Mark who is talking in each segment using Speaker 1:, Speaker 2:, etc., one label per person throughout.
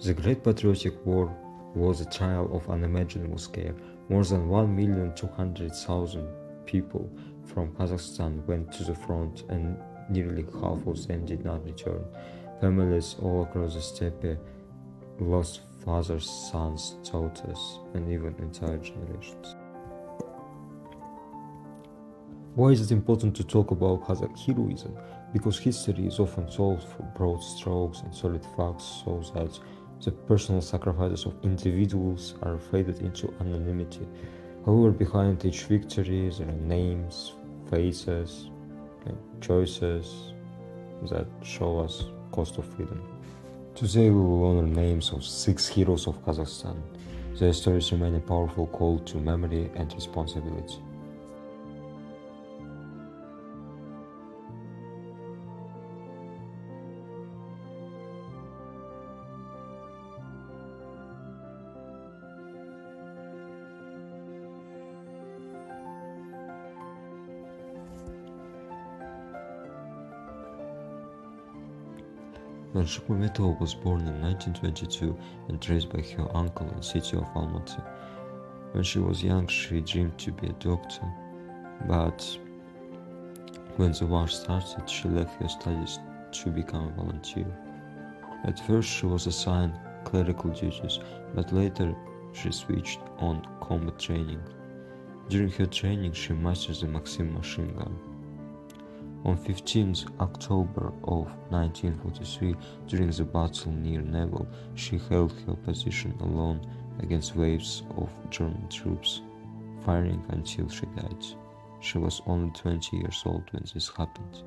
Speaker 1: The Great Patriotic War was a trial of unimaginable scale. More than 1,200,000 people from Kazakhstan went to the front, and nearly half of them did not return. Families all across the steppe lost fathers, sons, daughters, and even entire generations. Why is it important to talk about Kazakh heroism? Because history is often told for broad strokes and solid facts, so that the personal sacrifices of individuals are faded into anonymity. However, behind each victory there are names, faces, and choices that show us cost of freedom. Today we will honor names of 6 heroes of Kazakhstan. Their stories remain a powerful call to memory and responsibility. Manshuk Mametova was born in 1922 and raised by her uncle in the city of Almaty. When she was young, she dreamed to be a doctor, but when the war started, she left her studies to become a volunteer. At first, she was assigned clerical duties, but later she switched on combat training. During her training, she mastered the Maxim machine gun. On 15th October of 1943, during the battle near Nevel, she held her position alone against waves of German troops, firing until she died. She was only 20 years old when this happened.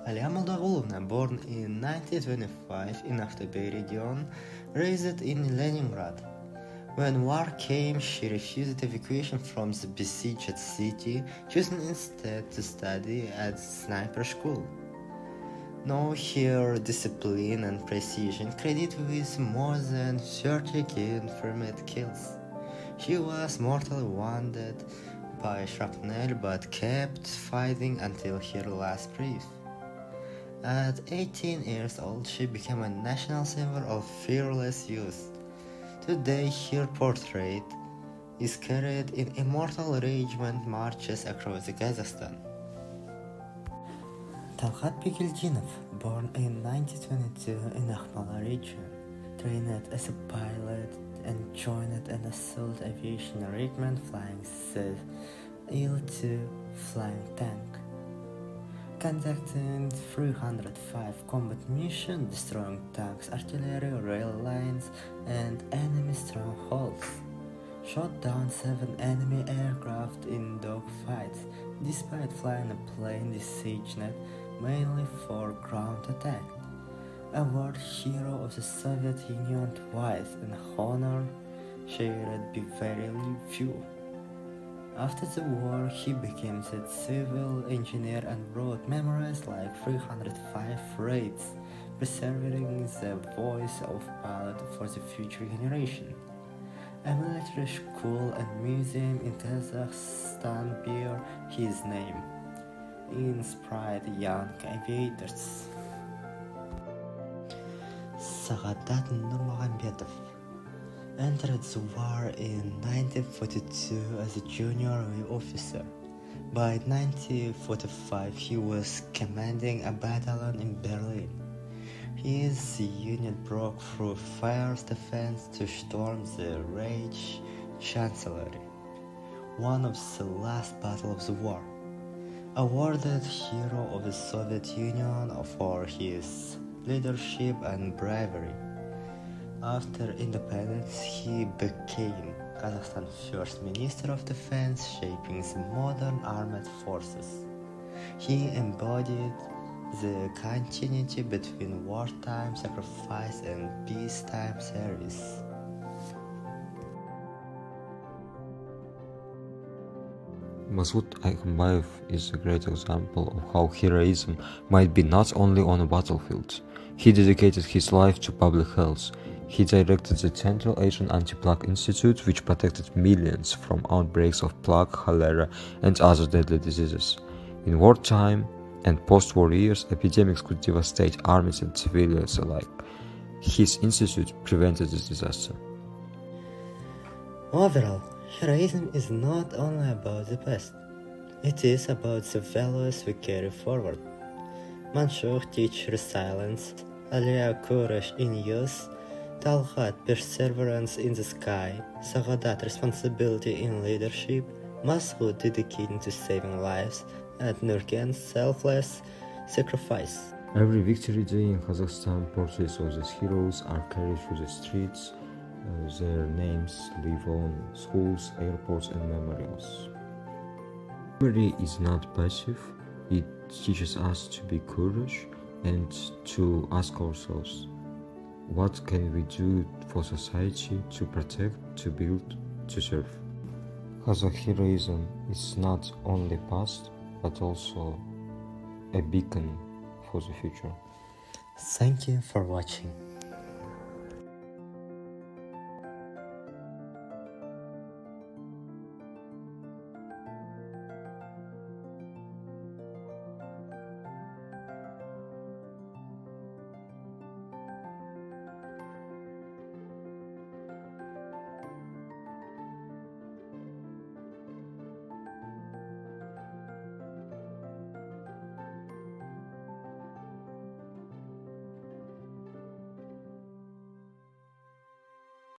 Speaker 2: Alia Moldagovna, born in 1925 in Aktobe region, raised in Leningrad. When war came, she refused evacuation from the besieged city, choosing instead to study at sniper school. Now her discipline and precision credit with more than 30 confirmed kills. She was mortally wounded by shrapnel but kept fighting until her last breath. At 18 years old, she became a national symbol of fearless youth. Today, her portrait is carried in immortal regiment marches across Kazakhstan. Talhat Begildinov, born in 1922 in Akhmala region, trained as a pilot and joined an assault aviation regiment flying the Il-2 flying tank. Conducting 305 combat missions, destroying tanks, artillery, rail lines, and enemy strongholds. Shot down 7 enemy aircraft in dogfights, despite flying a plane besieged mainly for ground attack. Award Hero of the Soviet Union twice, an honor shared by very few. After the war, he became a civil engineer and wrote memoirs like 305 Raids, preserving the voice of pilot for the future generation. A military school and museum in Kazakhstan bear his name, inspired young aviators. Sagadat Nurmagomedov entered the war in 1942 as a junior officer. By 1945, he was commanding a battalion in Berlin. His unit broke through fire's defense to storm the Reich Chancellery, one of the last battles of the war. Awarded Hero of the Soviet Union for his leadership and bravery. After independence, he became Kazakhstan's first Minister of Defense, shaping the modern armed forces. He embodied the continuity between wartime sacrifice and peacetime service.
Speaker 1: Masud Aykhmbayev is a great example of how heroism might be not only on a battlefield. He dedicated his life to public health. He directed the Central Asian Anti-Plague Institute, which protected millions from outbreaks of plague, cholera, and other deadly diseases. In wartime, and post-war years, epidemics could devastate armies and civilians alike. His institute prevented this disaster.
Speaker 2: Overall, heroism is not only about the past, it is about the values we carry forward. Mansur teach resilience, Alia courage in youth, Talhat perseverance in the sky, Sagadat responsibility in leadership, Masud dedicating to saving lives, and Nurken selfless sacrifice.
Speaker 1: Every victory day in Kazakhstan, portraits of these heroes are carried through the streets. Their names live on schools, airports, and memorials. Memory is not passive, it teaches us to be curious and to ask ourselves, what can we do for society to protect, to build, to serve? Kazakh heroism is not only past, but also a beacon for the future.
Speaker 2: Thank you for watching.